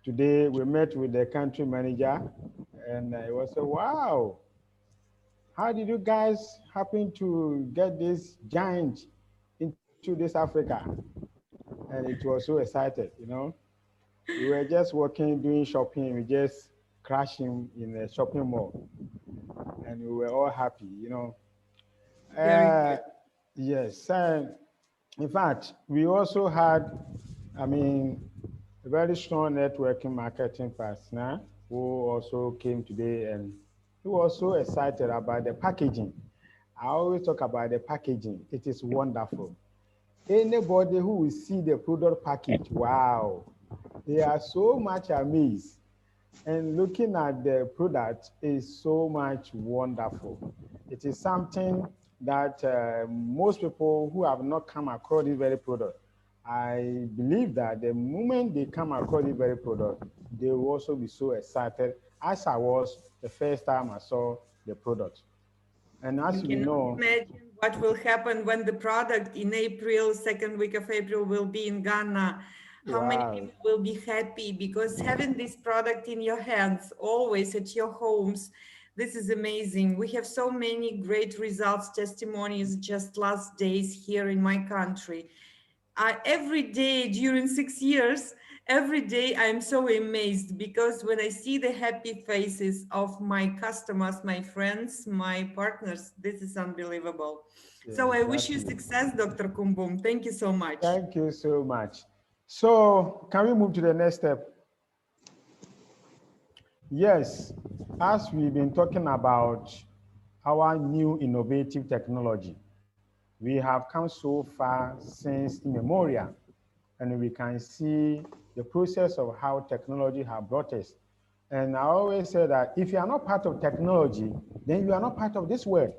Today we met with the country manager, and it was a wow. How did you guys happen to get this giant into this Africa? And it was so excited. We were just working, doing shopping, we just crashing in a shopping mall, and we were all happy. Very Uh, good. yes, in fact, we also had, I mean, a very strong networking marketing partner who also came today, and he was so excited about the packaging. I always talk about the packaging. It is wonderful. Anybody who will see the product package, wow, they are so much amazed. And looking at the product is so much wonderful. It is something that most people who have not come across this very product, I believe that the moment they come across this very product, they will also be so excited as I was the first time I saw the product. And You as we cannot know, imagine what will happen when the product in April, second week of April, will be in Ghana. How many wow, people will be happy because having this product in your hands, always at your homes, this is amazing. We have so many great results, testimonies just last days here in my country. Every day during 6 years, every day I'm so amazed because when I see the happy faces of my customers, my friends, my partners, this is unbelievable. yeah, So I wish you exactly. success, Dr. Kumbum. Thank you so much. Thank you so much. So, can we move to the next step? Yes, as we've been talking about our new innovative technology, we have come so far since immemorial, and we can see the process of how technology has brought us. And I always say that if you are not part of technology, then you are not part of this world,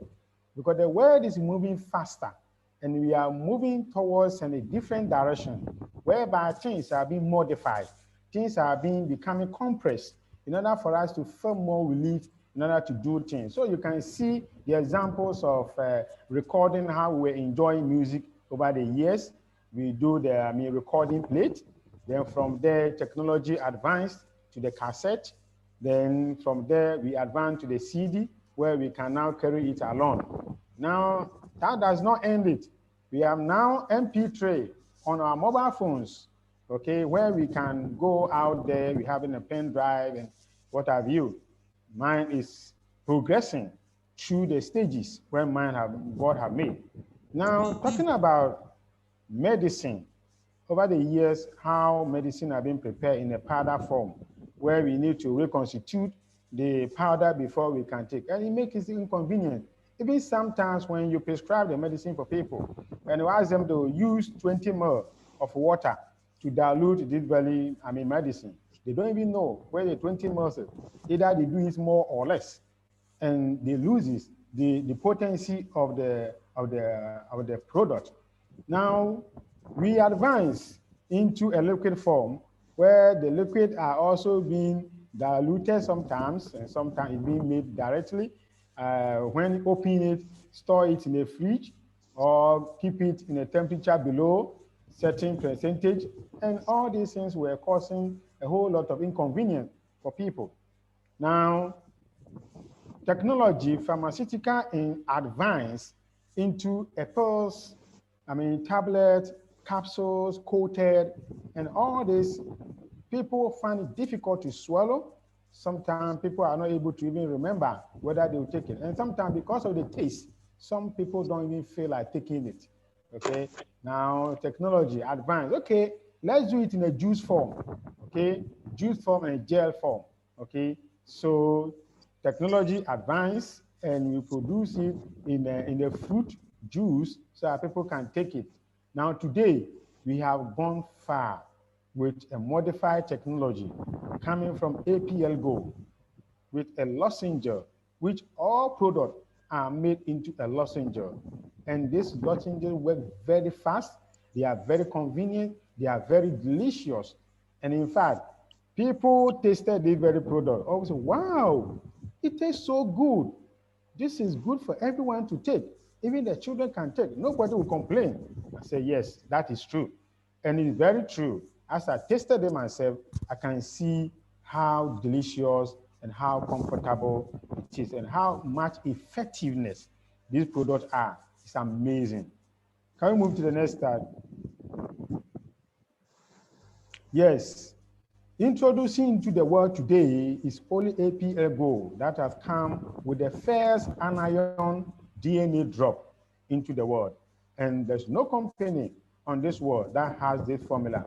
because the world is moving faster, and we are moving towards a different direction, whereby things are being modified, things are being becoming compressed in order for us to feel more relief in order to do things. So you can see the examples of recording how we're enjoying music over the years. We do the recording plate. Then from there, technology advanced to the cassette. Then from there, we advance to the CD, where we can now carry it along. Now, that does not end it. We have now MP3 on our mobile phones, okay, where we can go out there, we have in a pen drive and what have you. Mine is progressing through the stages where God have made. Now, talking about medicine, over the years, how medicine have been prepared in a powder form, where we need to reconstitute the powder before we can take, and it makes it inconvenient. Even sometimes when you prescribe the medicine for people, and you ask them to use 20 ml of water to dilute this medicine, they don't even know where the 20 ml is. Either they do it more or less, and they loses the potency of the product. Now, we advance into a liquid form where the liquid are also being diluted sometimes, and sometimes it's being made directly. When open it, store it in a fridge or keep it in a temperature below certain percentage. And all these things were causing a whole lot of inconvenience for people. Now, technology, pharmaceutical in advance into a pills, tablets, capsules, coated, and all this, people find it difficult to swallow. Sometimes people are not able to even remember whether they will take it. And sometimes because of the taste, some people don't even feel like taking it, okay? Now, technology, advanced, okay, let's do it in a juice form, okay? Juice form and gel form, okay? So technology advanced, and we produce it in a fruit juice so that people can take it. Now today, we have gone far with a modified technology coming from APL Go with a lozenge, which all products are made into a lozenge. And these lozenges work very fast, they are very convenient, they are very delicious. And in fact, people tasted this very product. Always say, wow, it tastes so good. This is good for everyone to take. Even the children can take. Nobody will complain. I say, yes, that is true. And it's very true. As I tasted it myself, I can see how delicious and how comfortable it is and how much effectiveness these products are. It's amazing. Can we move to the next slide? Yes. Introducing into the world today is only APL Gold that has come with the first anion DNA drop into the world. And there's no company on this world that has this formula.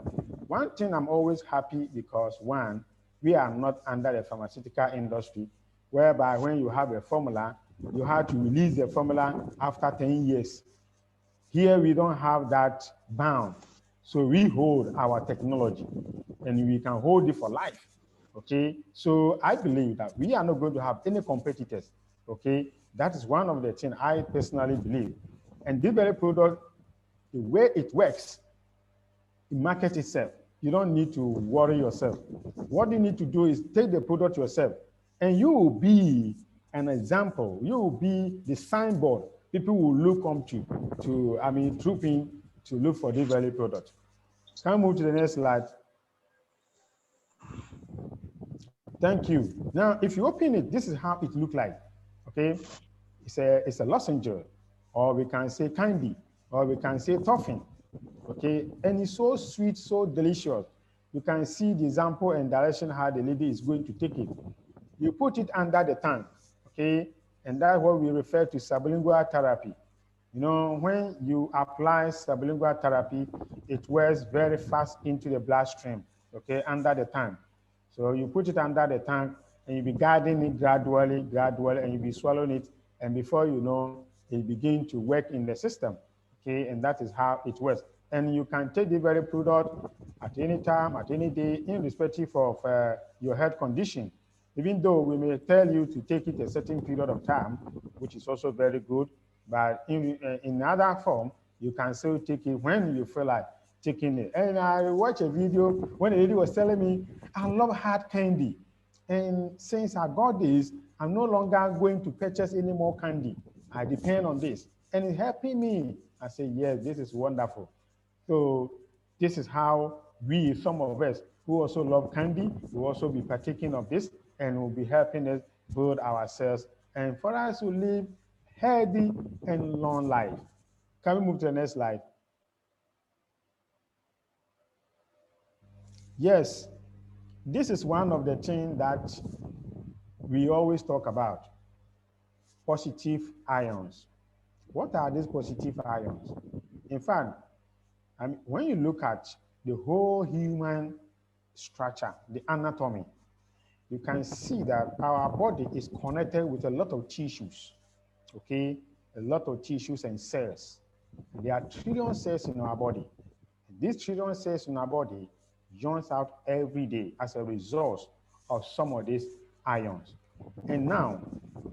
One thing I'm always happy because one, we are not under the pharmaceutical industry, whereby when you have a formula, you have to release the formula after 10 years. Here we don't have that bound. So we hold our technology and we can hold it for life. Okay. So I believe that we are not going to have any competitors. Okay. That is one of the things I personally believe. And this very product, the way it works, it markets itself. You don't need to worry yourself. What you need to do is take the product yourself, and you will be an example. You will be the signboard. People will look up trooping to look for this very product. Can we move to the next slide? Thank you. Now, if you open it, this is how it looks like. Okay, it's a lozenge, or we can say candy, or we can say toffee. Okay, and it's so sweet, so delicious. You can see the example and direction how the lady is going to take it. You put it under the tongue, okay, and that's what we refer to sublingual therapy. You know, when you apply sublingual therapy, it works very fast into the bloodstream, okay, under the tongue. So you put it under the tongue, and you be guiding it gradually, and you be swallowing it, and before you know, it begins to work in the system, okay, and that is how it works. And you can take the very product at any time, at any day, irrespective of your health condition. Even though we may tell you to take it a certain period of time, which is also very good, but in other form, you can still take it when you feel like taking it. And I watched a video when a lady was telling me, I love hard candy. And since I got this, I'm no longer going to purchase any more candy. I depend on this. And it's helping me. I say, yes, this is wonderful. So this is how we, some of us who also love candy, will also be partaking of this and will be helping us build ourselves and for us to live healthy and long life. Can we move to the next slide? Yes, this is one of the things that we always talk about, positive ions. What are these positive ions? In fact, when you look at the whole human structure, the anatomy, you can see that our body is connected with a lot of tissues, okay? A lot of tissues and cells. There are trillion cells in our body. These trillion cells in our body joins out every day as a result of some of these ions. And now,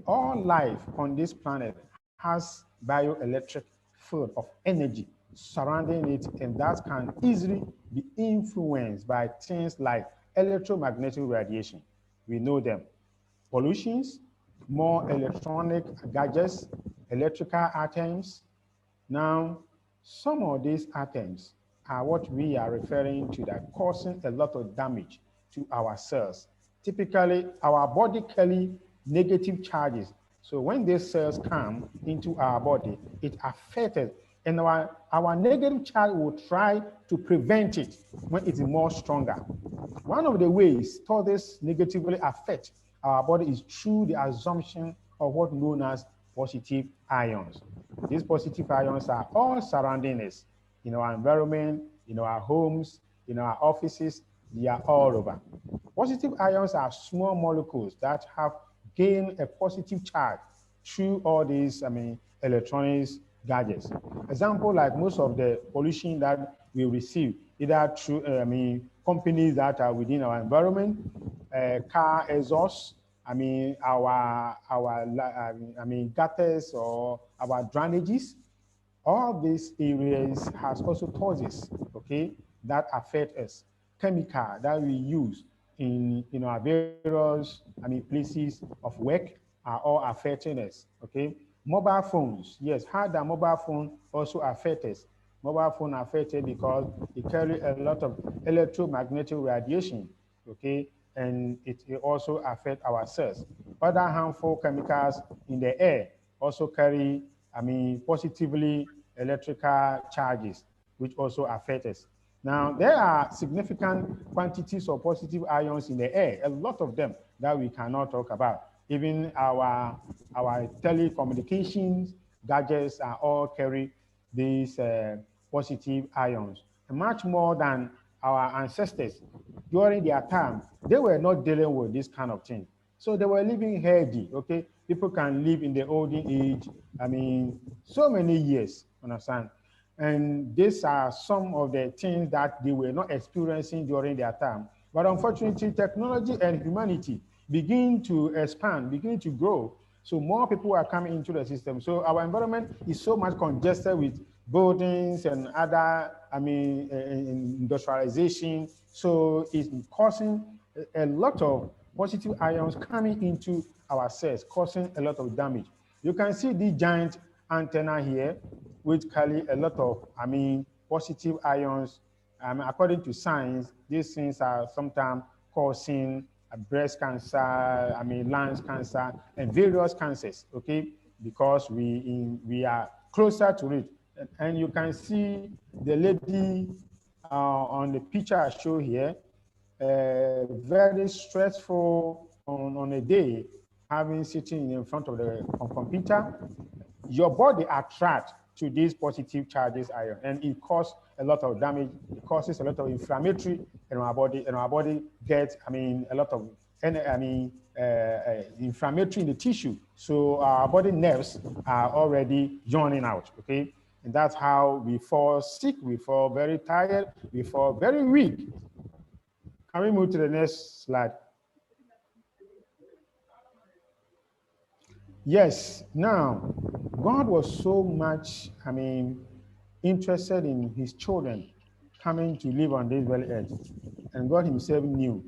all life on this planet has bioelectric field of energy surrounding it, and that can easily be influenced by things like electromagnetic radiation. We know them. Pollutions, more electronic gadgets, electrical atoms. Now, some of these atoms are what we are referring to that causing a lot of damage to our cells. Typically, our body carry negative charges. So when these cells come into our body, it affects it. And our negative charge will try to prevent it when it is more stronger. One of the ways this negatively affect our body is through the assumption of what known as positive ions. These positive ions are all surrounding us in our environment, in our homes, in our offices. They are all over. Positive ions are small molecules that have gained a positive charge through all these, electronics gadgets. Example, like most of the pollution that we receive, either through, companies that are within our environment, car exhaust, gutters or our drainages. All these areas has also causes, okay, that affect us. Chemical that we use in our various, places of work are all affecting us, okay. Mobile phones, yes, how the mobile phone also affect us. Mobile phone are affected because they carry a lot of electromagnetic radiation, okay, and it also affect our cells. Other harmful chemicals in the air also carry, positively electrical charges, which also affect us. Now, there are significant quantities of positive ions in the air, a lot of them that we cannot talk about. Even our telecommunications gadgets are all carry these positive ions, and much more than our ancestors. During their time, they were not dealing with this kind of thing. So they were living healthy, okay? People can live in the olden age, so many years, understand? And these are some of the things that they were not experiencing during their time. But unfortunately, technology and humanity begin to expand, begin to grow. So more people are coming into the system. So our environment is so much congested with buildings and other, industrialization. So it's causing a lot of positive ions coming into our cells, causing a lot of damage. You can see the giant antenna here, which carry a lot of, positive ions. According to science, these things are sometimes causing breast cancer, lungs cancer, and various cancers, okay? Because we are closer to it. And you can see the lady on the picture I show here, very stressful on a day, having sitting in front of the computer. Your body attracts to these positive charges ion, and it causes a lot of damage. It causes a lot of inflammatory in our body, and our body gets, a lot of, inflammatory in the tissue. So our body nerves are already yawning out, okay? And that's how we fall sick, we fall very tired, we fall very weak. Can we move to the next slide? Yes, now, God was so much, interested in his children coming to live on this very earth. And God himself knew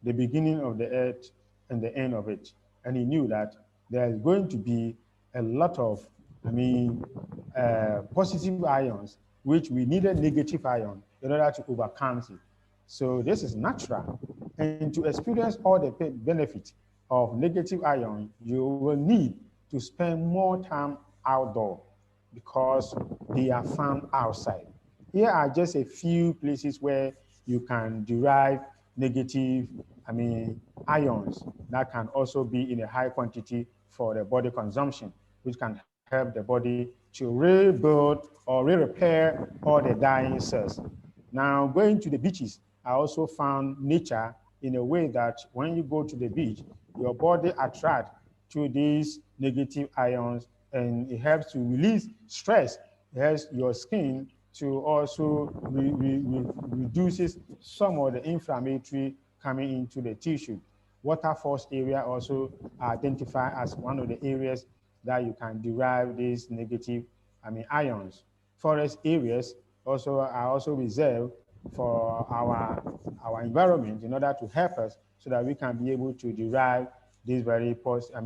the beginning of the earth and the end of it. And he knew that there is going to be a lot of, positive ions, which we needed negative ion in order to overcome it. So this is natural. And to experience all the benefits of negative ion, you will need to spend more time outdoor because they are found outside. Here are just a few places where you can derive negative, ions that can also be in a high quantity for the body consumption, which can help the body to rebuild or re-repair all the dying cells. Now, going to the beaches, I also found nature in a way that when you go to the beach, your body attracts to these negative ions, and it helps to release stress. It helps your skin to also reduces some of the inflammatory coming into the tissue. Waterfalls area also identified as one of the areas that you can derive these negative, ions. Forest areas also are also reserved for our environment in order to help us so that we can be able to derive these very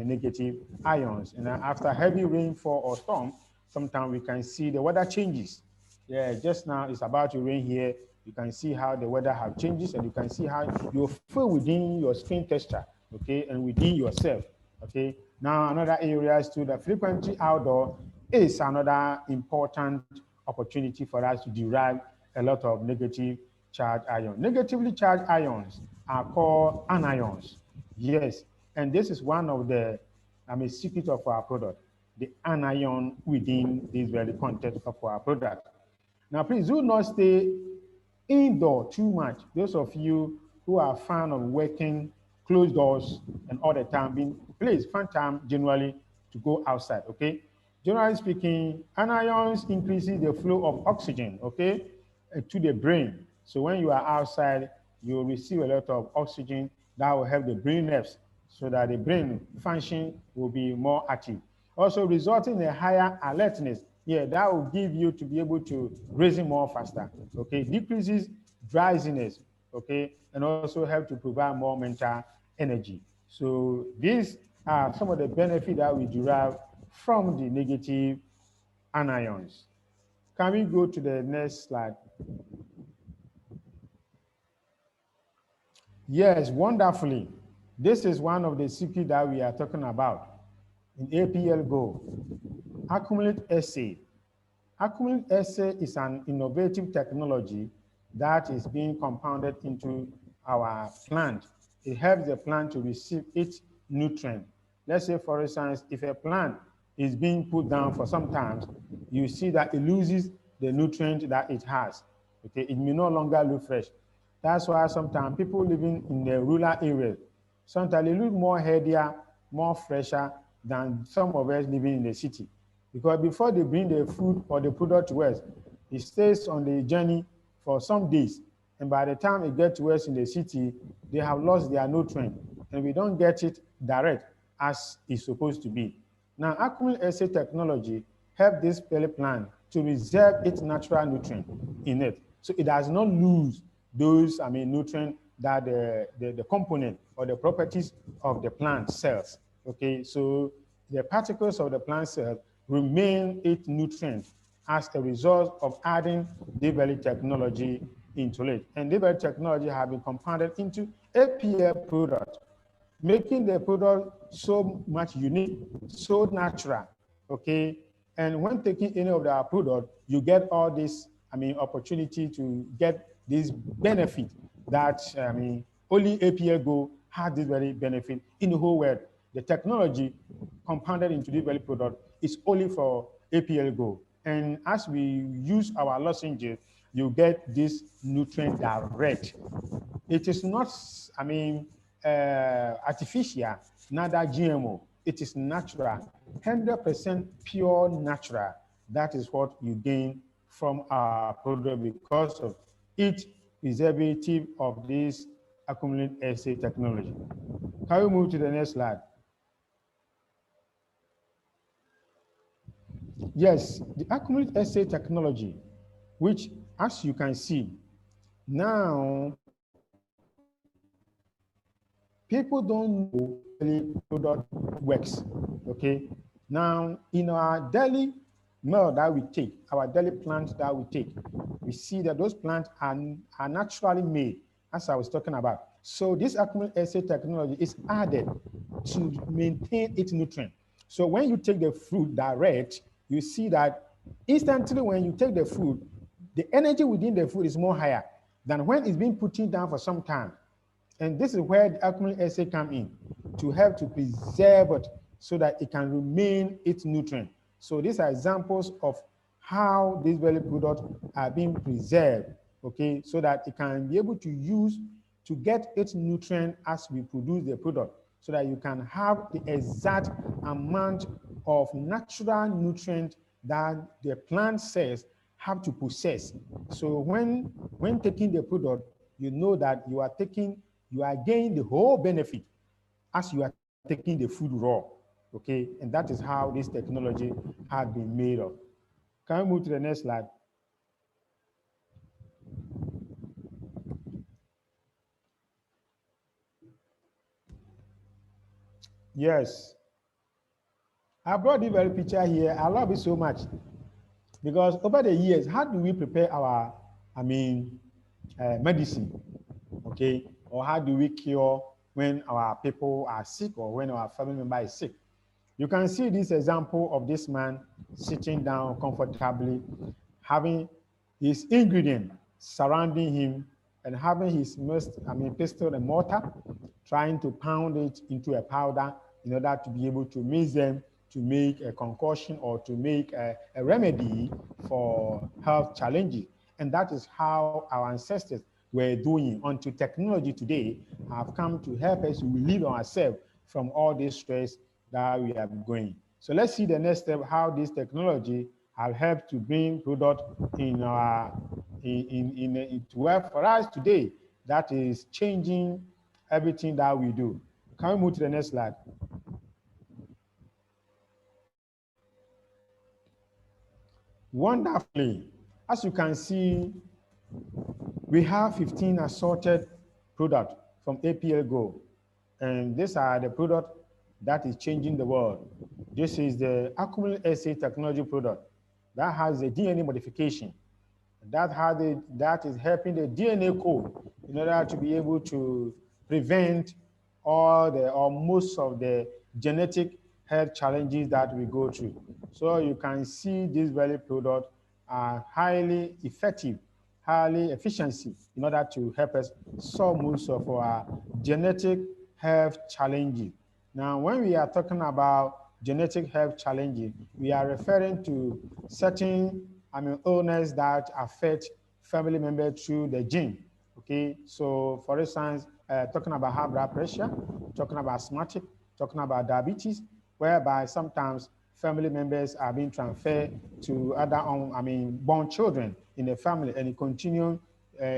negative ions. And after heavy rainfall or storm, sometimes we can see the weather changes. Yeah, just now it's about to rain here. You can see how the weather have changes, and you can see how you feel within your skin texture, okay, and within yourself, okay. Now another areas too, the frequently outdoor is another important opportunity for us to derive a lot of negative charged ions. Negatively charged ions are called anions. Yes, and this is one of the secret of our product, the anion within this very content of our product. Now, please do not stay indoor too much. Those of you who are fan of working closed doors and all the time, please find time generally to go outside, okay? Generally speaking, anions increases the flow of oxygen, okay, to the brain. So when you are outside, you will receive a lot of oxygen that will help the brain nerves so that the brain function will be more active. Also resulting in a higher alertness. Yeah, that will give you to be able to reason more faster. Okay, decreases drowsiness. Okay, and also help to provide more mental energy. So these are some of the benefits that we derive from the negative anions. Can we go to the next slide? Yes, wonderfully. This is one of the secrets that we are talking about in APL Go. Acumullit SA. Acumullit SA is an innovative technology that is being compounded into our plant. It helps the plant to receive its nutrient. Let's say, for instance, if a plant is being put down for some time, you see that it loses the nutrient that it has. Okay, it may no longer look fresh. That's why sometimes people living in the rural areas, sometimes they look more healthier, more fresher than some of us living in the city. Because before they bring the food or the product to us, it stays on the journey for some days. And by the time it gets to us in the city, they have lost their nutrient. And we don't get it direct as it's supposed to be. Now, Acumullit SA technology helps this belly plant to reserve its natural nutrient in it. So it does not lose those, nutrient that the component or the properties of the plant cells. Okay, so the particles of the plant cell remain its nutrient as a result of adding Day-Belly technology into it. And Day-Belly technology has been compounded into APL product, making the product so much unique, so natural, okay? And when taking any of our product, you get all this, opportunity to get this benefit that, only APL Go has this very benefit in the whole world. The technology compounded into this very product is only for APL Go. And as we use our lozenges, you get this nutrient direct. It is not, artificial, neither GMO. It is natural, 100% pure natural. That is what you gain from our product because of its preservative of this Acumullit SA technology. Can we move to the next slide? Yes, the Acumullit SA technology, which, as you can see, now people don't know the product works. Okay, now in our daily meal that we take, our daily plants that we take, we see that those plants are naturally made, as I was talking about. So this Acumullit SA technology is added to maintain its nutrient. So when you take the fruit direct, you see that instantly when you take the food, the energy within the food is more higher than when it's been put down for some time. And this is where the Acumullit SA come in to help to preserve it so that it can remain its nutrient. So these are examples of how these very products are being preserved, okay, so that it can be able to use to get its nutrient as we produce the product, so that you can have the exact amount of natural nutrient that the plant cells have to possess. So when taking the product, you know that you are gaining the whole benefit as you are taking the food raw, okay? And that is how this technology has been made of. Can we move to the next slide? Yes. I brought the very picture here. I love it so much because over the years, how do we prepare our, medicine, okay? Or how do we cure when our people are sick or when our family member is sick? You can see this example of this man sitting down comfortably, having his ingredient surrounding him and having his pestle and mortar, trying to pound it into a powder in order to be able to mix them to make a concoction or to make a remedy for health challenges. And that is how our ancestors were doing until technology today have come to help us relieve ourselves from all this stress that we are going. So let's see the next step, how this technology has helped to bring product in our to work for us today. That is changing everything that we do. Can we move to the next slide? Wonderfully, as you can see, we have 15 assorted products from APL Go. And these are the products that is changing the world. This is the Acumullit SA technology product that has a DNA modification. That is helping the DNA code in order to be able to prevent all the or most of the genetic health challenges that we go through. So you can see these very products are highly effective, highly efficiency in order to help us solve most of our genetic health challenges. Now, when we are talking about genetic health challenges, we are referring to certain illness that affect family members through the gene. Okay, so for instance, talking about high blood pressure, talking about asthmatic, talking about diabetes, whereby sometimes family members are being transferred to other born children in the family, and it continue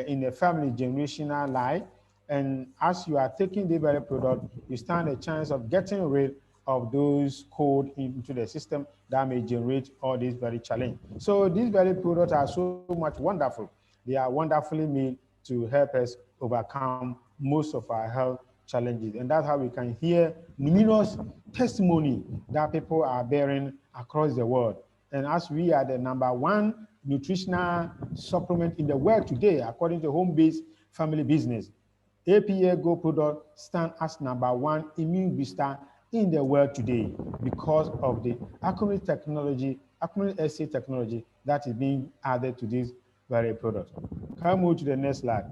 in the family generational line. And as you are taking the very product, you stand a chance of getting rid of those code into the system that may generate all these very challenge. So these very products are so much wonderful. They are wonderfully made to help us overcome most of our health challenges. And that's how we can hear numerous testimony that people are bearing across the world. And as we are the #1 nutritional supplement in the world today, according to home-based family business, APL Go product stand as #1 immune booster in the world today because of the Acumullit SA technology that is being added to this very product. Can we move to the next slide?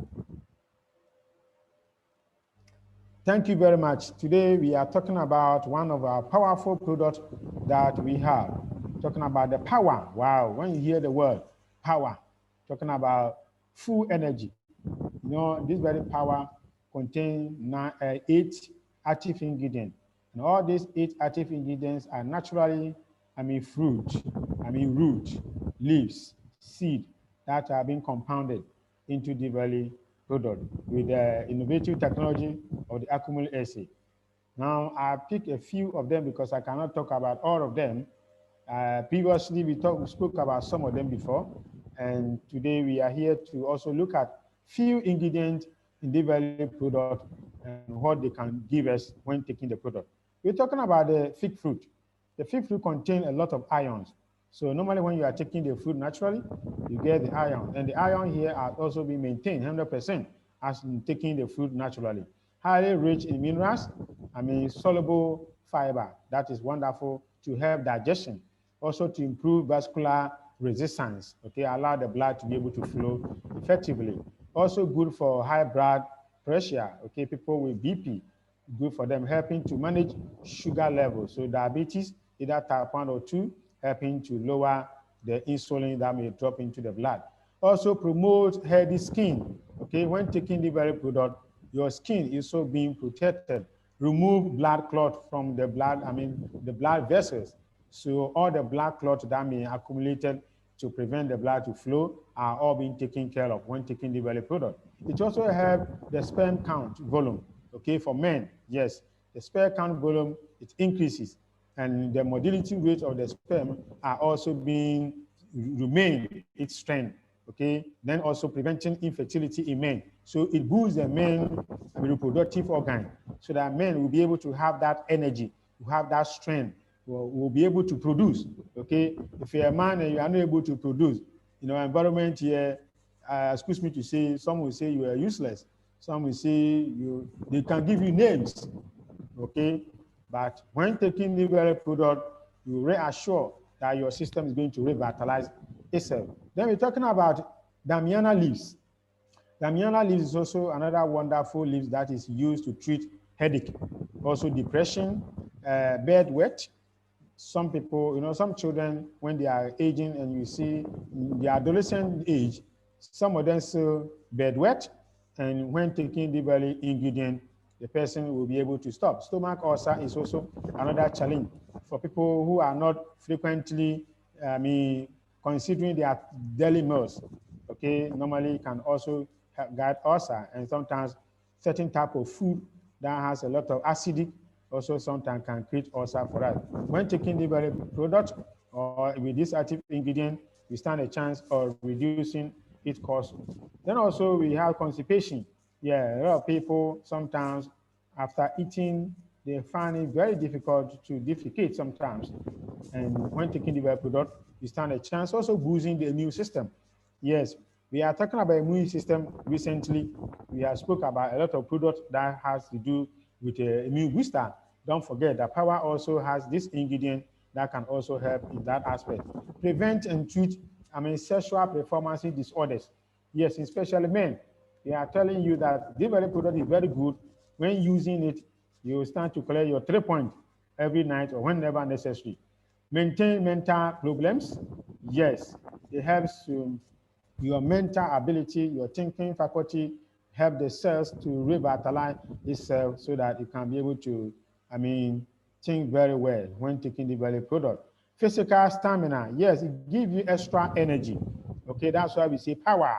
Thank you very much. Today we are talking about one of our powerful products that we have. Talking about the power. Wow, when you hear the word power, talking about full energy. You know, this very power contains 8 active ingredients. And all these 8 active ingredients are naturally, fruit, root, leaves, seed that are being compounded into the very product with the innovative technology of the Acumullit SA. Now, I pick a few of them because I cannot talk about all of them. Previously, we spoke about some of them before, and today we are here to also look at few ingredients in the very product and what they can give us when taking the product. We're talking about the fig fruit. The fig fruit contains a lot of ions. So normally when you are taking the fruit naturally, you get the ion. And the ion here are also being maintained 100% as in taking the fruit naturally. Highly rich in minerals, soluble fiber. That is wonderful to help digestion. Also to improve vascular resistance, okay, allow the blood to be able to flow effectively. Also good for high blood pressure, okay, people with BP, good for them, helping to manage sugar levels. So diabetes, either type 1 or 2, helping to lower the insulin that may drop into the blood. Also promote healthy skin, okay, when taking the very product, your skin is so being protected. Remove blood clot from the blood, the blood vessels. So all the blood clots that may accumulated to prevent the blood to flow are all being taken care of when taking the very product. It also helps the sperm count volume, okay, for men, yes. The sperm count volume, it increases, and the motility rate of the sperm are also being remain its strength, okay. Then also preventing infertility in men. So it boosts the men reproductive organ so that men will be able to have that energy, to have that strength, will be able to produce, okay? If you're a man and you are not able to produce, in our environment here, excuse me to say, some will say you are useless. Some will say they can give you names, okay? But when taking the very product, you reassure that your system is going to revitalize itself. Then we're talking about Damiana leaves. Damiana leaves is also another wonderful leaf that is used to treat headache, also depression, bed wet. Some people, some children, when they are aging and you see the adolescent age, some of them still bedwet, and when taking the very ingredient, the person will be able to stop. Stomach ulcer is also another challenge for people who are not frequently, considering their daily meals. Okay, normally can also guide ulcer, and sometimes certain type of food that has a lot of acidic also sometimes can create ulcer for us. When taking the very product or with this active ingredient, we stand a chance of reducing its cost. Then also we have constipation. Yeah, a lot of people sometimes after eating they find it very difficult to defecate sometimes. And when taking the product, you stand a chance also boosting the immune system. Yes, we are talking about immune system recently. We have spoke about a lot of products that has to do with the immune booster. Don't forget that power also has this ingredient that can also help in that aspect. Prevent and treat, sexual performance disorders. Yes, especially men. They are telling you that this very product is very good. When using it, you stand to clear your 3 point every night or whenever necessary. Maintain mental problems. Yes, it helps to your mental ability, your thinking faculty, help the cells to revitalize itself so that it can be able to, think very well when taking the very product. Physical stamina, yes, it gives you extra energy. Okay, that's why we say power.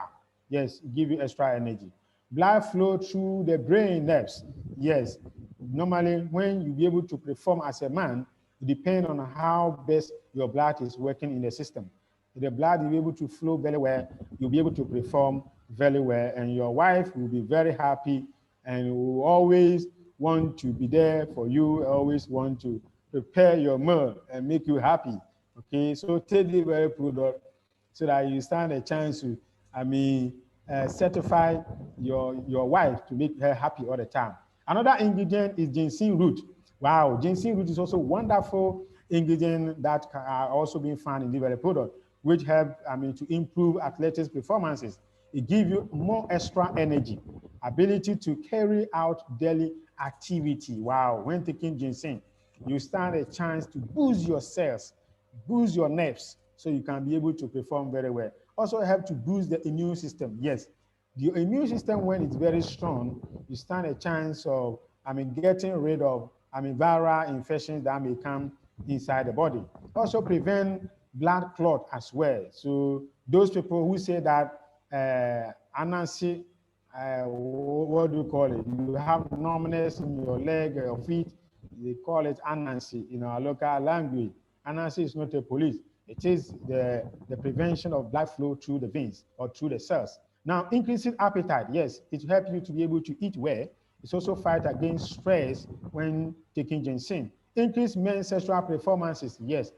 Yes, it gives you extra energy. Blood flow through the brain nerves. Yes, normally when you be able to perform as a man, it depends on how best your blood is working in the system. If the blood will be able to flow very well, you'll be able to perform very well, and your wife will be very happy and will always want to be there for you, always want to prepare your meal and make you happy. Okay, so take the very product so that you stand a chance to, certify your wife to make her happy all the time. Another ingredient is ginseng root. Wow, ginseng root is also wonderful ingredient that are also being found in the very product, which help, to improve athletics performances. It gives you more extra energy, ability to carry out daily activity. Wow, when taking ginseng, you stand a chance to boost your cells, boost your nerves, so you can be able to perform very well. Also help to boost the immune system. Yes, the immune system, when it's very strong, you stand a chance of, getting rid of, viral infections that may come inside the body. Also prevent blood clot as well. So those people who say that anansi, what do you call it? You have numbness in your leg or your feet. They call it anansi in our local language. Anansi is not a police. It is the prevention of blood flow through the veins or through the cells. Now, increasing appetite, yes, it helps you to be able to eat well. It's also fight against stress when taking ginseng. Increase men's sexual performances, yes,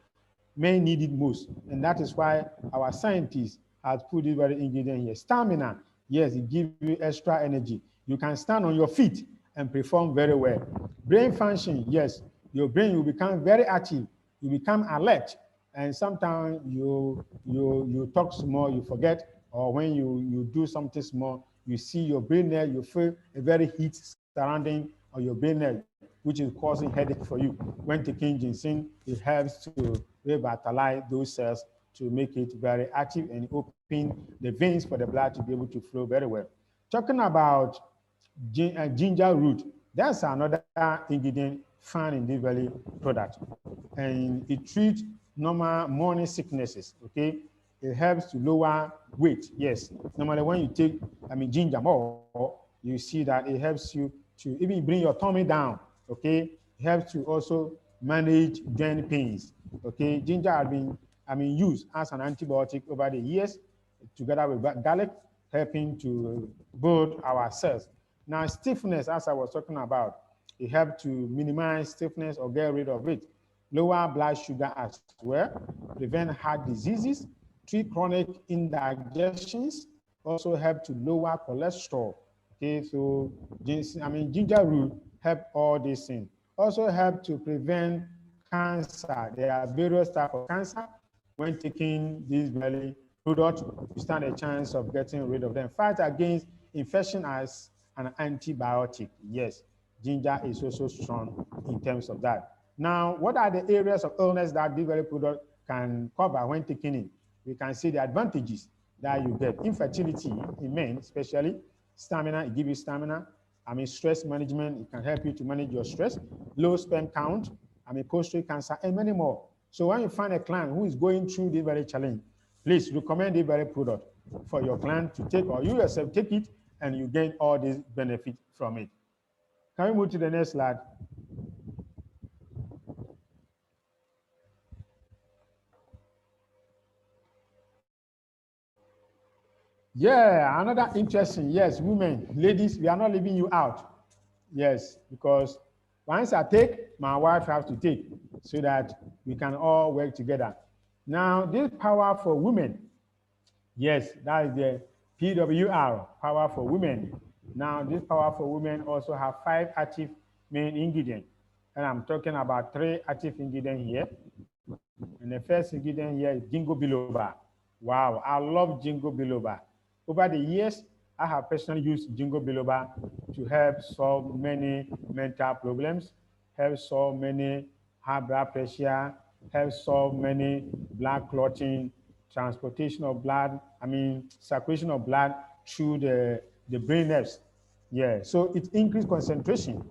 men need it most. And that is why our scientists have put this very ingredient here. Stamina, yes, it gives you extra energy. You can stand on your feet and perform very well. Brain function, yes, your brain will become very active. You become alert. And sometimes you talk small, you forget, or when you do something small, you see your brain there, you feel a very heat surrounding on your brain there, which is causing headache for you. When taking ginseng, it helps to revitalize those cells to make it very active and open the veins for the blood to be able to flow very well. Talking about ginger root, that's another ingredient found in this very product. And it treats normal morning sicknesses, okay? It helps to lower weight, yes. Normally when you take, ginger more, you see that it helps you to even bring your tummy down, okay? It helps to also manage joint pains, okay? Ginger has been, used as an antibiotic over the years, together with garlic, helping to build our cells. Now, stiffness, as I was talking about, it helps to minimize stiffness or get rid of it. Lower blood sugar as well, prevent heart diseases, treat chronic indigestions, also help to lower cholesterol. Okay, so ginger root help all these things. Also help to prevent cancer. There are various types of cancer. When taking this very product, you stand a chance of getting rid of them. Fight against infection as an antibiotic. Yes, ginger is also strong in terms of that. Now, what are the areas of illness that this very product can cover when taking it? We can see the advantages that you get. Infertility in men, especially stamina, it gives you stamina. Stress management, it can help you to manage your stress. Low sperm count, prostate cancer, and many more. So when you find a client who is going through this very challenge, please recommend this very product for your client to take, or you yourself take it, and you gain all these benefits from it. Can we move to the next slide? Yeah, another interesting, yes, women, ladies, we are not leaving you out. Yes, because Once I take, my wife has to take so that we can all work together. Now, this power for women, yes, that is the PWR, power for women. Now, this power for women also have 5 active main ingredients. And I'm talking about 3 active ingredients here. And the first ingredient here is ginkgo biloba. Wow, I love ginkgo biloba. Over the years, I have personally used ginkgo biloba to help solve many mental problems, help solve many high blood pressure, help solve many blood clotting, transportation of blood, circulation of blood through the brain nerves. Yeah, so it increased concentration,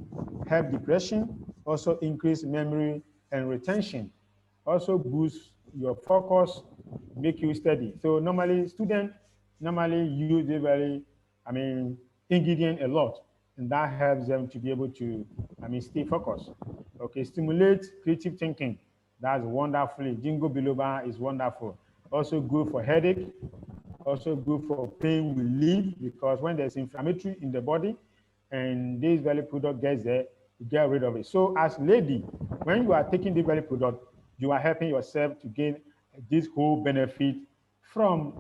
help depression, also increase memory and retention, also boost your focus, make you steady. So normally students normally use the very, ingredient a lot, and that helps them to be able to, stay focused. Okay, stimulate creative thinking. That's wonderfully. Jingo biloba is wonderful. Also good for headache, also good for pain relief, because when there's inflammatory in the body and this very product gets there, you get rid of it. So as lady, when you are taking this very product, you are helping yourself to gain this whole benefit from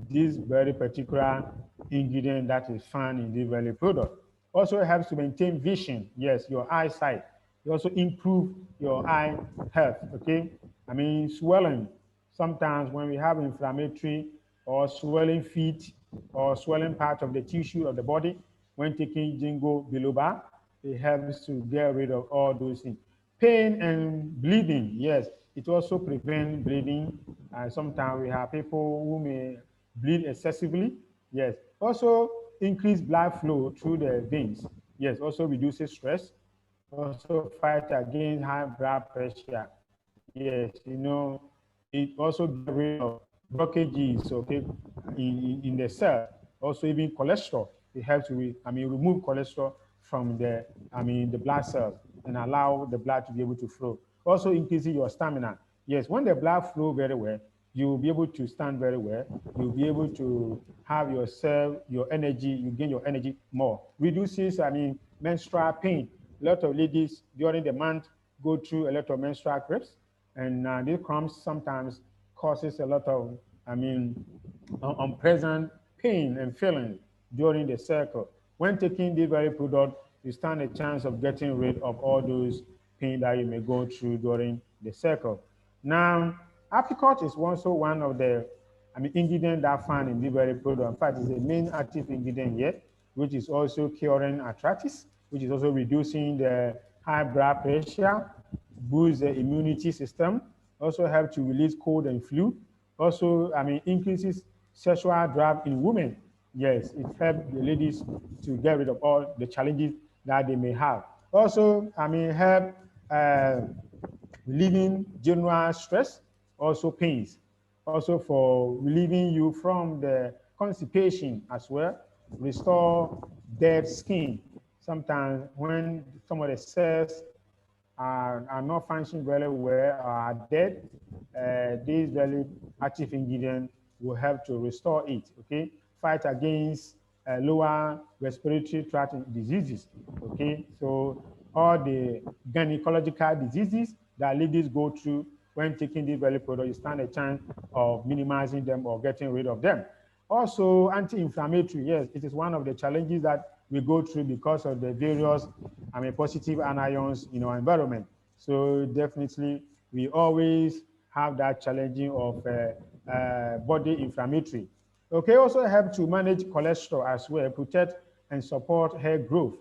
this very particular ingredient that is found in this very product. Also helps to maintain vision, yes, your eyesight. It also improve your eye health, okay? Swelling. Sometimes when we have inflammatory or swelling feet or swelling part of the tissue of the body, when taking Jingo Biloba, it helps to get rid of all those things. Pain and bleeding, yes, it also prevents bleeding. Sometimes we have people who may bleed excessively, yes. Also increase blood flow through the veins, yes. Also reduces stress, also fight against high blood pressure, yes. It also get rid of blockages, okay, in the cell. Also even cholesterol, it helps to remove cholesterol from the blood cells and allow the blood to be able to flow. Also increasing your stamina. Yes, when the blood flow very well, you will be able to stand very well. You'll be able to have yourself, your energy, you gain your energy more. Reduces, menstrual pain. A lot of ladies during the month go through a lot of menstrual cramps, and these cramps sometimes causes a lot of, unpleasant pain and feeling during the cycle. When taking this very product, you stand a chance of getting rid of all those pain that you may go through during the cycle. Now, apricot is also one of the ingredient that found in this very product. In fact, it's the main active ingredient here, which is also curing arthritis, which is also reducing the high blood pressure, boosts the immunity system, also help to release cold and flu, also, increases sexual drive in women. Yes, it helps the ladies to get rid of all the challenges that they may have. Also, help relieving general stress, also pains, also for relieving you from the constipation as well, restore dead skin. Sometimes when some of the cells are not functioning very well or are dead, this very active ingredient will help to restore it, okay? Fight against lower respiratory tract diseases, okay? So all the gynecological diseases that ladies go through when taking this very product, you stand a chance of minimizing them or getting rid of them. Also, anti-inflammatory, yes, it is one of the challenges that we go through because of the various positive anions in our environment. So definitely, we always have that challenging of body inflammatory. Okay, also help to manage cholesterol as well, protect and support hair growth.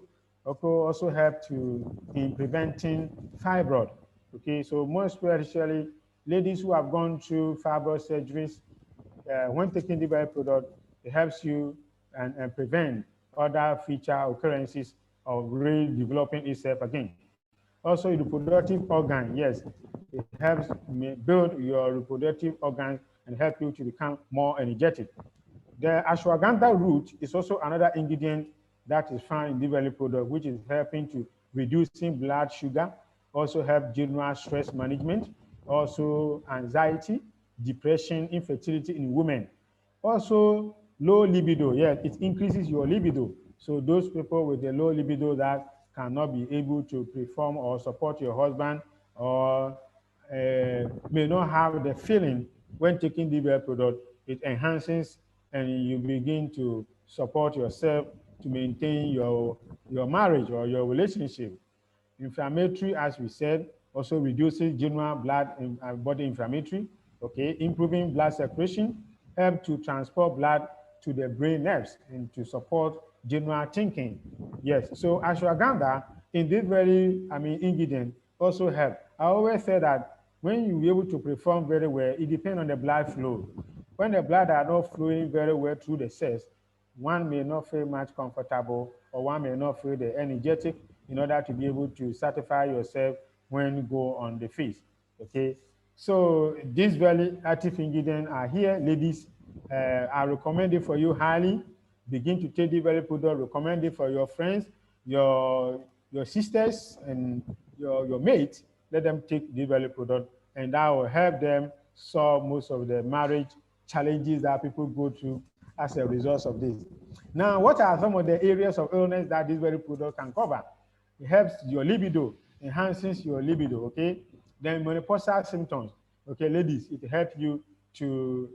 Okay, also help to in preventing fibroid. Okay, so most especially ladies who have gone through fibroid surgeries, when taking the byproduct, it helps you and prevent other future occurrences of redeveloping itself again. Also, reproductive organ, yes, it helps build your reproductive organs and help you to become more energetic. The ashwagandha root is also another ingredient that is found in the valley product, which is helping to reducing blood sugar, also help general stress management, also anxiety, depression, infertility in women. Also, low libido, yes, it increases your libido. So those people with a low libido that cannot be able to perform or support your husband, or may not have the feeling when taking DBL product, it enhances and you begin to support yourself to maintain your marriage or your relationship. Inflammatory, as we said, also reduces general blood and body inflammatory, okay, improving blood circulation, help to transport blood to the brain nerves and to support general thinking. Yes, so ashwagandha in this very, ingredient also help. I always say that when you be able to perform very well, it depends on the blood flow. When the blood are not flowing very well through the cells, one may not feel much comfortable or one may not feel the energetic in order to be able to satisfy yourself when you go on the feast. Okay, so these very active ingredients are here, ladies. I recommend it for you highly. Begin to take the very product. Recommend it for your friends, your sisters, and your mates. Let them take the very product, and that will help them solve most of the marriage challenges that people go through as a result of this. Now, what are some of the areas of illness that this very product can cover? It helps your libido, enhances your libido, okay? Then menopausal symptoms, okay, ladies, it helps you to,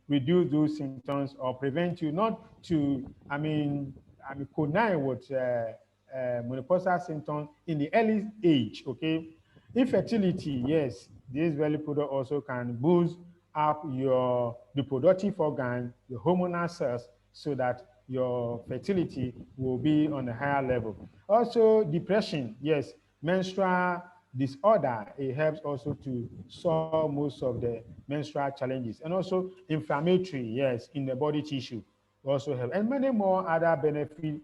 reduce those symptoms or prevent you not to, connive with menopausal symptoms in the early age, okay? Infertility, yes, this very product also can boost up your reproductive organ, your hormonal cells, so that your fertility will be on a higher level. Also, depression, yes, menstrual disorder, it helps also to solve most of the menstrual challenges. And also inflammatory, yes, in the body tissue also help. And many more other benefits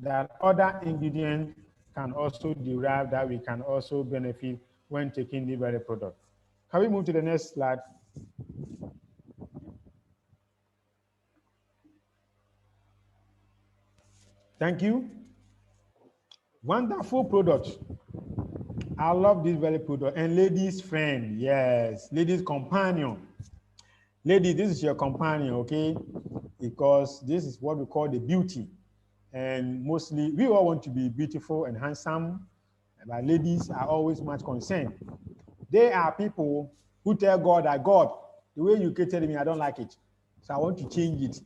that other ingredients can also derive that we can also benefit when taking the very product. Can we move to the next slide? Thank you. Wonderful product. I love this very product. And ladies' friend, yes, ladies' companion. Lady, this is your companion, okay? Because this is what we call the beauty. And mostly, we all want to be beautiful and handsome, but ladies are always much concerned. They are people who tell God that, God, the way you treated me, I don't like it. So I want to change it.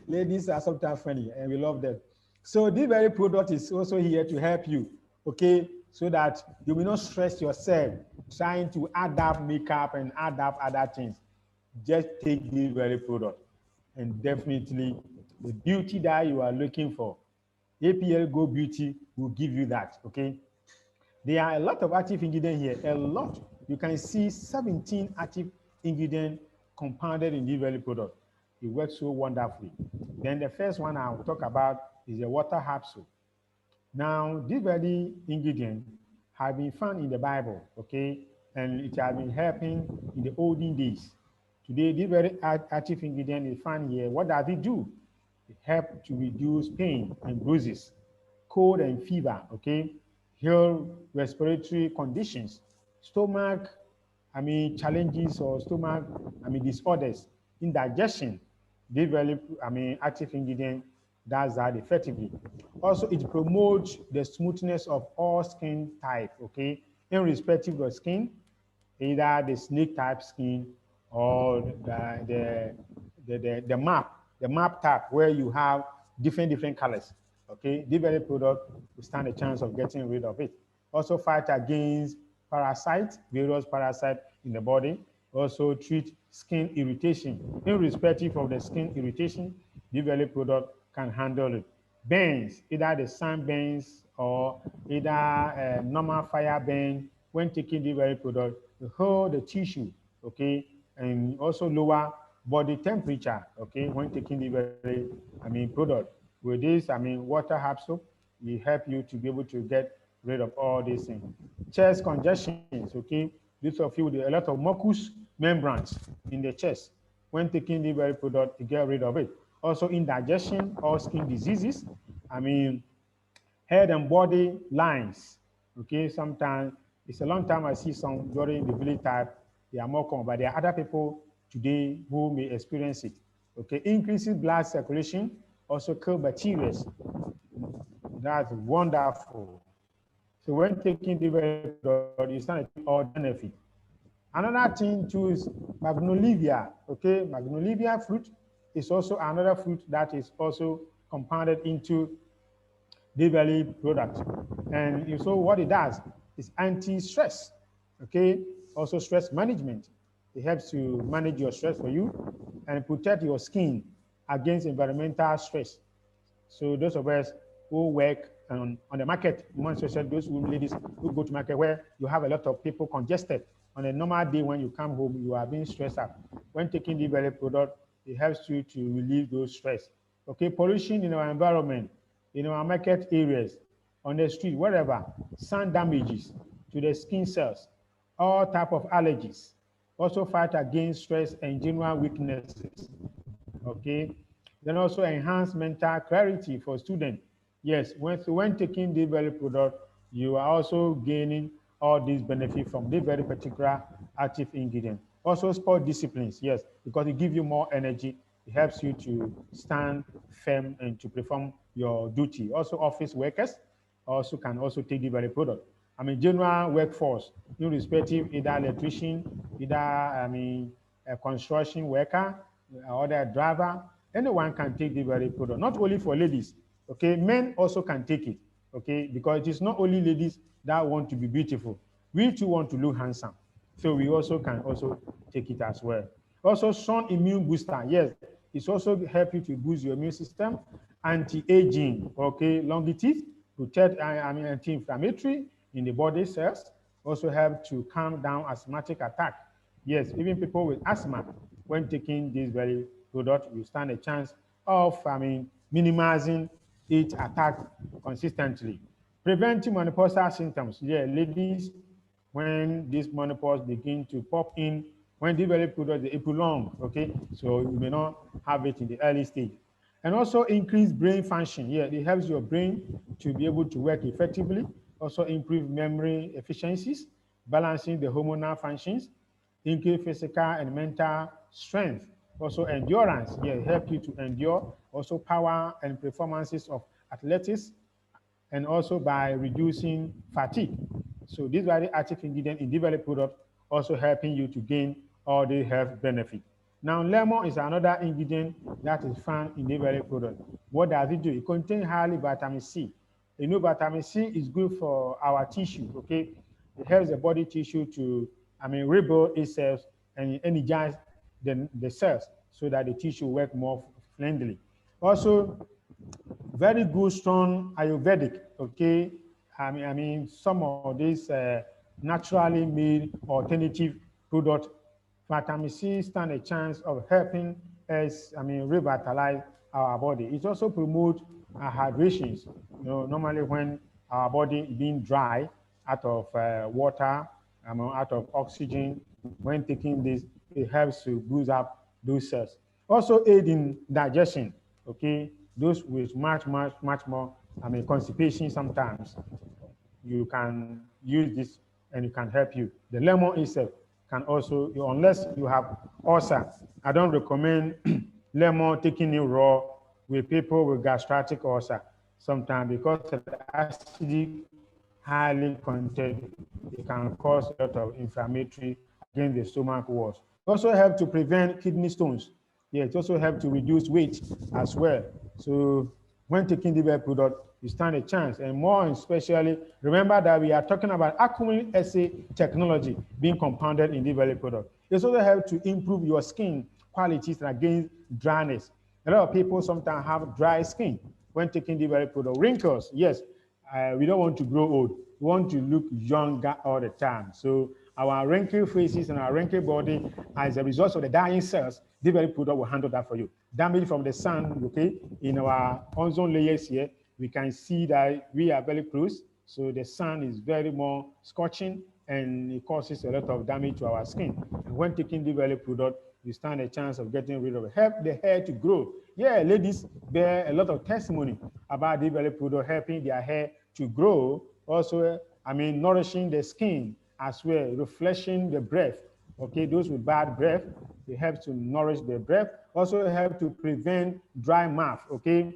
Ladies are sometimes funny, and we love them. So this very product is also here to help you, okay? So that you will not stress yourself trying to add up makeup and add up other things. Just take this very product. And definitely, the beauty that you are looking for, APL Go Beauty will give you that, okay? There are a lot of active ingredients here, a lot. You can see 17 active ingredients compounded in this very product. It works so wonderfully. Then the first one I'll talk about is the water capsule. Now, this very ingredient has been found in the Bible, okay? And it has been helping in the olden days. Today, this very active ingredient is found here. What does it do? It helps to reduce pain and bruises, cold and fever, okay? Heal respiratory conditions, stomach, challenges or stomach, disorders, indigestion. This very, active ingredient does that effectively. Also, it promotes the smoothness of all skin type, okay? Irrespective of skin, either the snake type skin or the map type where you have different colors. Okay, this very product will stand a chance of getting rid of it. Also fight against parasites, various parasites in the body. Also treat skin irritation. Irrespective of the skin irritation, this very product can handle it. Burns, either the sunburns or either normal fire burn, when taking the very product, you hold the tissue, okay, and also lower body temperature, okay, when taking the very, product. With this, water capsule, will help you to be able to get rid of all these things. Chest congestions, okay, this of you with a lot of mucous membranes in the chest. When taking the very product, you get rid of it. Also indigestion or skin diseases, head and body lines. Okay, sometimes it's a long time I see some during the village type, they are more common, but there are other people today who may experience it. Okay, increasing blood circulation, also kill bacteria. That's wonderful. So when taking the very product, you start to take all the benefit. Another thing too is magnolia. Okay, magnolia fruit is also another fruit that is also compounded into the belly product. And so what it does is anti-stress. Okay, also stress management. It helps to manage your stress for you and protect your skin against environmental stress. So those of us who work on the market, more especially those ladies who go to market where you have a lot of people congested. On a normal day when you come home, you are being stressed out. When taking the belly product, it helps you to relieve those stress. Okay, pollution in our environment, in our market areas, on the street, wherever, sun damages to the skin cells, all type of allergies. Also fight against stress and general weaknesses. Okay, then also enhance mental clarity for students. Yes, when taking the very product, you are also gaining all these benefits from the very particular active ingredient. Also sport disciplines, yes, because it gives you more energy. It helps you to stand firm and to perform your duty. Also office workers also can also take the very product. I mean, general workforce, irrespective, either electrician, either, a construction worker, or the driver, anyone can take the very product, not only for ladies, okay? Men also can take it, okay? Because it is not only ladies that want to be beautiful. We too want to look handsome. So we also can also take it as well. Also, sun immune booster, yes, it's also help you to boost your immune system, anti-aging, okay? Longevity, protect, anti-inflammatory in the body cells, also help to calm down asthmatic attack. Yes, even people with asthma, when taking this very product, you stand a chance of, minimizing its attack consistently. Preventing menopausal symptoms. Yeah, ladies, when this menopause begin to pop in, when the very product is prolonged, okay, so you may not have it in the early stage. And also increase brain function. Yeah, it helps your brain to be able to work effectively, also improve memory efficiencies, balancing the hormonal functions, increase physical and mental strength, also endurance. Yeah, help you to endure, also power and performances of athletics, and also by reducing fatigue. So these are the active ingredients in developed product, also helping you to gain all the health benefit. Now, lemon is another ingredient that is found in developed product. What does it do? It contains highly vitamin C. You know, vitamin C is good for our tissue, okay? It helps the body tissue to, rebuild itself and energize the cells so that the tissue work more friendly. Also, very good, strong Ayurvedic, okay? Some of these naturally made alternative product, vitamin C stand a chance of helping us, revitalize our body. It also promotes hydrations. You know, normally when our body is being dry out of water, out of oxygen, when taking this, it helps to boost up those cells. Also aid in digestion, okay? Those with much more, constipation sometimes, you can use this and it can help you. The lemon itself can also, unless you have ulcer, I don't recommend lemon taking it raw with people with gastritic ulcer sometimes because of the acidic, highly content, it can cause a lot of inflammatory against the stomach walls. It also helps to prevent kidney stones. Yeah, it also helps to reduce weight as well. So when taking the well product, you stand a chance. And more especially, remember that we are talking about Acumullit SA technology being compounded in the well product. It also helps to improve your skin qualities and against dryness. A lot of people sometimes have dry skin when taking the well product. Wrinkles, yes, we don't want to grow old. We want to look younger all the time. So our wrinkled faces and our wrinkled body, as a result of the dying cells, the very product will handle that for you. Damage from the sun, okay, in our ozone layers here, we can see that we are very close. So the sun is very more scorching and it causes a lot of damage to our skin. And when taking the very product, you stand a chance of getting rid of it. Help the hair to grow. Yeah, ladies bear a lot of testimony about the very product helping their hair to grow. Also, nourishing the skin as well, refreshing the breath. Okay, those with bad breath, it helps to nourish the breath. Also help to prevent dry mouth, okay?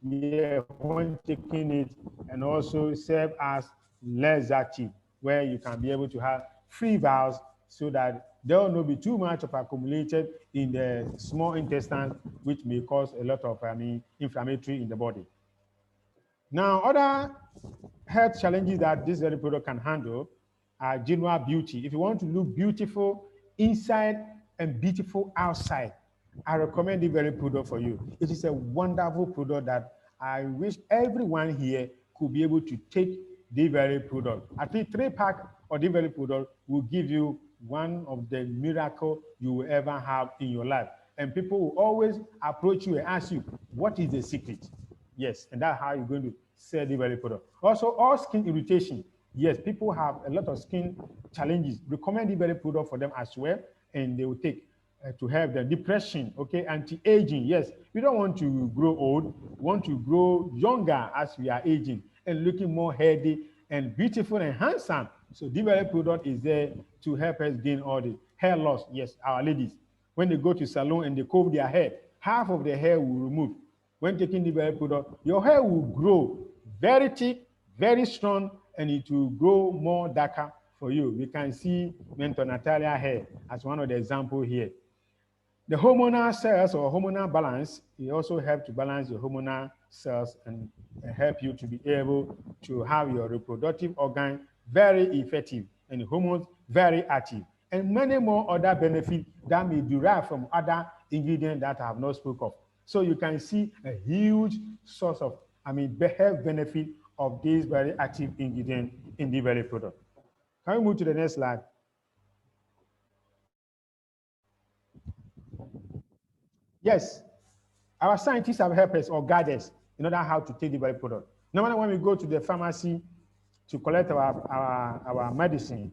yeah, when taking it, and also serve as laxative, where you can be able to have free valves so that there will not be too much of accumulated in the small intestines, which may cause a lot of, inflammatory in the body. Now, other health challenges that this very product can handle are general beauty. If you want to look beautiful inside and beautiful outside, I recommend this very product for you. It is a wonderful product that I wish everyone here could be able to take the very product. I think 3-pack of the very product will give you one of the miracle you will ever have in your life. And people will always approach you and ask you, what is the secret? Yes, and that's how you're going to sell the very product. Also, all skin irritation. Yes, people have a lot of skin challenges. Recommend the very product for them as well, and they will take to have the depression, okay, anti-aging. Yes, we don't want to grow old. We want to grow younger as we are aging and looking more healthy and beautiful and handsome. So the very product is there to help us gain all the hair loss. Yes, our ladies, when they go to salon and they comb their hair, half of the hair will remove. When taking the very product, your hair will grow very thick, very strong, and it will grow more darker for you. We can see mentor Natalia hair as one of the examples here. The hormonal cells or hormonal balance, it also helps to balance your hormonal cells and help you to be able to have your reproductive organ very effective and hormones very active, and many more other benefits that may derive from other ingredients that I have not spoke of. So you can see a huge source of, health benefit of this very active ingredient in the very product. Can we move to the next slide? Yes, our scientists have helped us or guide us in order how to take the very product. Normally, when we go to the pharmacy to collect our medicine,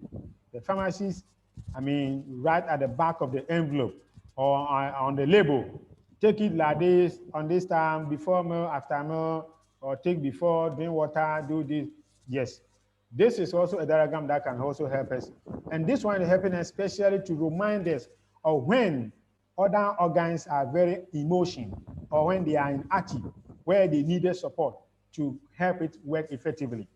the pharmacists, right at the back of the envelope or on the label, take it like this, on this time, before meal, after meal, or take before, drink water, do this. Yes, this is also a diagram that can also help us. And this one is helping us especially to remind us of when other organs are very emotion or when they are inactive, where they needed support to help it work effectively.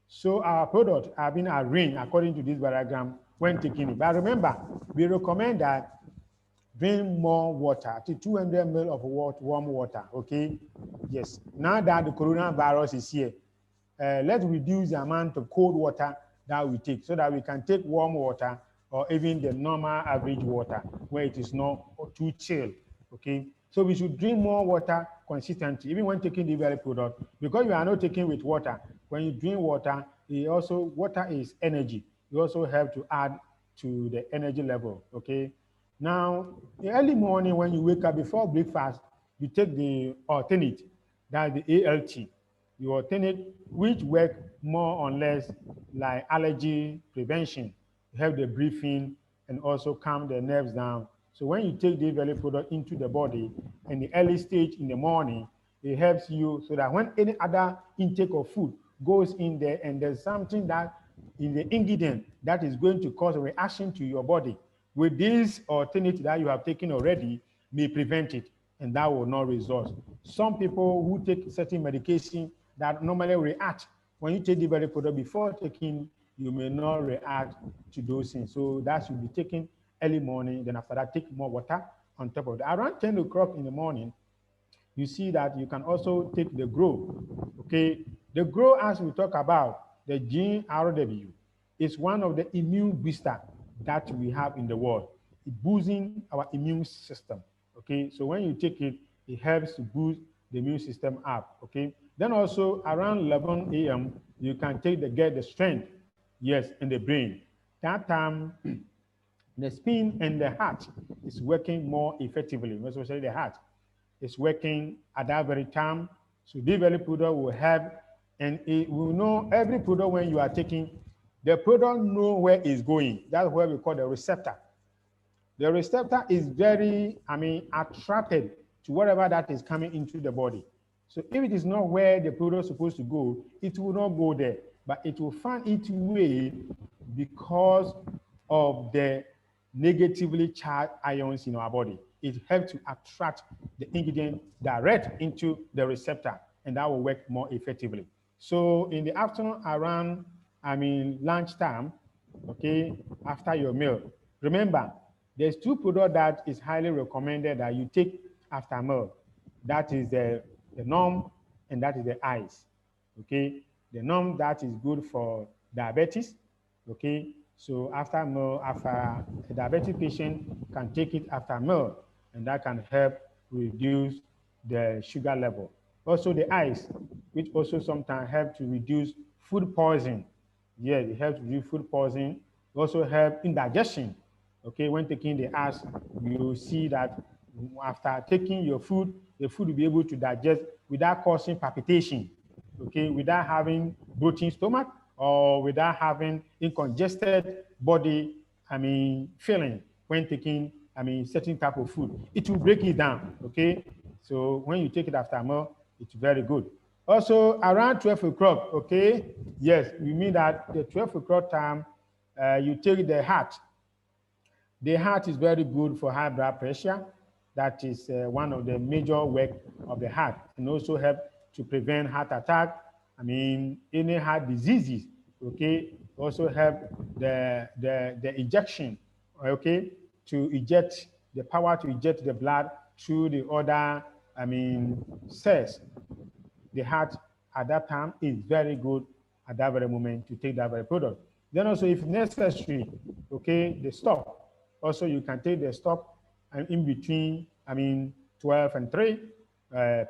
So our products have been arranged according to this diagram when taking it. But remember, we recommend that drink more water, to 200 ml of warm water, okay? Yes, now that the coronavirus is here, let's reduce the amount of cold water that we take so that we can take warm water or even the normal average water where it is not too chill, okay? So we should drink more water consistently, even when taking the very product, because you are not taking with water. When you drink water, water is energy. You also have to add to the energy level, okay? Now, in early morning when you wake up before breakfast, you take the alternate, that's the ALT. You alternate, which work more or less like allergy prevention, help the breathing and also calm the nerves down. So when you take the very product into the body in the early stage in the morning, it helps you so that when any other intake of food goes in there and there's something that in the ingredient that is going to cause a reaction to your body, with this alternative that you have taken already may prevent it, and that will not result. Some people who take certain medication that normally react, when you take the very product before taking, you may not react to those things. So that should be taken early morning, then after that, take more water on top of that. Around 10 o'clock in the morning, you see that you can also take the grow, okay? The grow, as we talk about, the gene RW, is one of the immune booster that we have in the world. It boosting our immune system, okay? So when you take it, it helps to boost the immune system up, okay? Then also around 11 a.m., you can get the strength, yes, in the brain. That time, the spine and the heart is working more effectively, especially the heart is working at that very time. So this very product will help, and it will know every product when you are taking, the product know where it's going. That's what we call the receptor. The receptor is very, attracted to whatever that is coming into the body. So if it is not where the product is supposed to go, it will not go there, but it will find its way because of the negatively charged ions in our body. It helps to attract the ingredient direct into the receptor. and that will work more effectively. So in the afternoon around, lunchtime, okay, after your meal, remember, there's two products that is highly recommended that you take after meal. That is the norm, and that is the ice, okay? The norm, that is good for diabetes, okay? So after meal, after a diabetic patient can take it after meal, and that can help reduce the sugar level. Also the ice, which also sometimes help to reduce food poisoning. Yeah, it helps reduce food poisoning. It also help indigestion. Okay, when taking the ice, you see that after taking your food, the food will be able to digest without causing palpitation. Okay, without having bloating stomach or without having incongested body, feeling when taking, certain type of food. It will break it down, okay? So when you take it after meal, it's very good. Also, around 12 o'clock, okay? Yes, we mean that the 12 o'clock time, you take the heart. The heart is very good for high blood pressure. That is one of the major work of the heart, and also help to prevent heart attack. Any heart diseases, okay? Also help the ejection, okay? To eject, the power to eject the blood through the other, cells. The heart at that time is very good at that very moment to take that very product. Then also, if necessary, okay, the stop. Also, you can take the stop and in between, 12 and 3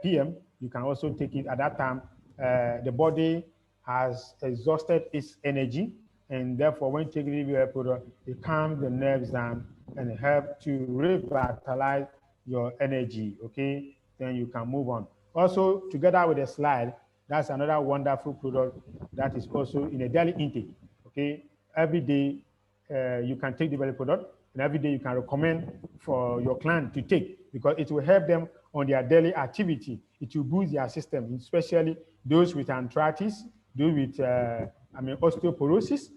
p.m. You can also take it at that time. The body has exhausted its energy, and therefore, when taking the product, it calms the nerves down and help to revitalize your energy. Okay, then you can move on. Also, together with the slide, that's another wonderful product that is also in a daily intake. Okay, every day you can take the very product, and every day you can recommend for your client to take, because it will help them on their daily activity. It will boost their system, especially those with arthritis, those with osteoporosis.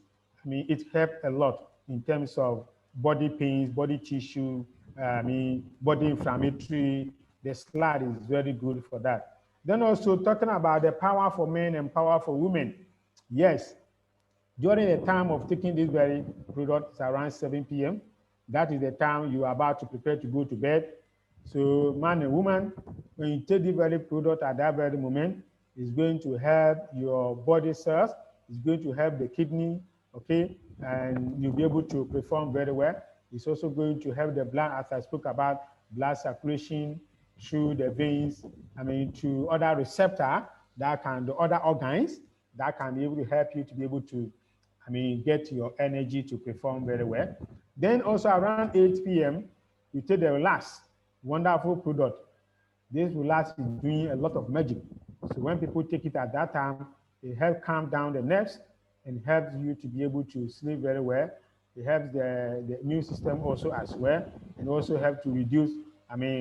It helps a lot in terms of body pains, body tissue, body inflammatory. The slide is very good for that. Then also talking about the power for men and power for women. Yes, during the time of taking this very product, it's around 7 p.m. That is the time you are about to prepare to go to bed. So man and woman, when you take the very product at that very moment, it's going to help your body cells, it's going to help the kidney, okay? And you'll be able to perform very well. It's also going to help the blood, as I spoke about, blood circulation through the veins, to other receptor that can, the other organs that can be able to help you to be able to, get your energy to perform very well. Then also around 8 p.m., you take the Relax, wonderful product. This Relax is doing a lot of magic. So when people take it at that time, it helps calm down the nerves and helps you to be able to sleep very well. It helps the immune system also as well, and also helps to reduce,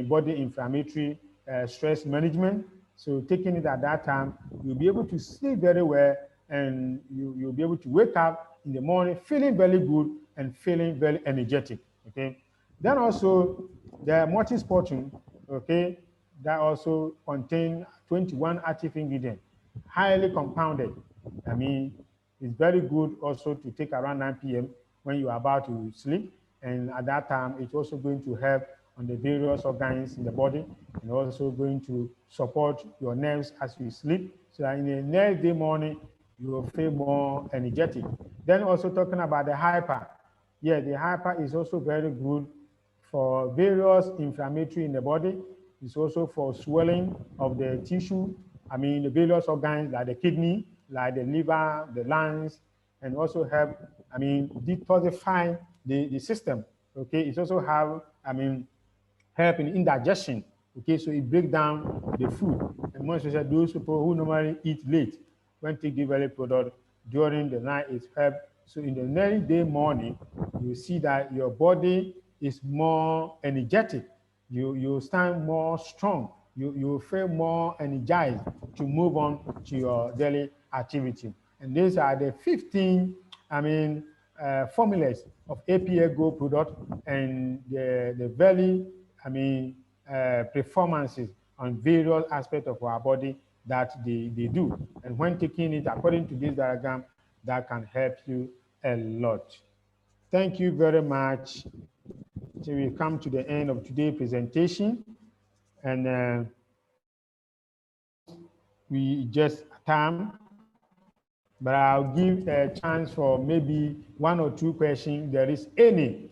body inflammatory stress management. So taking it at that time, you'll be able to sleep very well, and you'll be able to wake up in the morning feeling very good and feeling very energetic, okay? Then also the multi-sporting, okay, that also contain 21 active ingredients, highly compounded. It's very good also to take around 9 p.m. when you are about to sleep. And at that time, it's also going to help on the various organs in the body, and also going to support your nerves as you sleep, so that in the next day morning, you will feel more energetic. Then also talking about the hyper. Yeah, the hyper is also very good for various inflammatory in the body. It's also for swelling of the tissue. The various organs like the kidney, like the liver, the lungs, and also help, detoxify the system. Okay, it also have, help in indigestion. Okay, so it breaks down the food. And most especially those people who normally eat late, when take the very product during the night, it helps. So in the next day morning, you see that your body is more energetic. You stand more strong. You feel more energized to move on to your daily activity. And these are the 15, formulas of APL Gold product, and the very, performances on various aspects of our body that they do. And when taking it according to this diagram, that can help you a lot. Thank you very much. So we come to the end of today's presentation, and we just time, but I'll give a chance for maybe 1 or 2 questions. There is any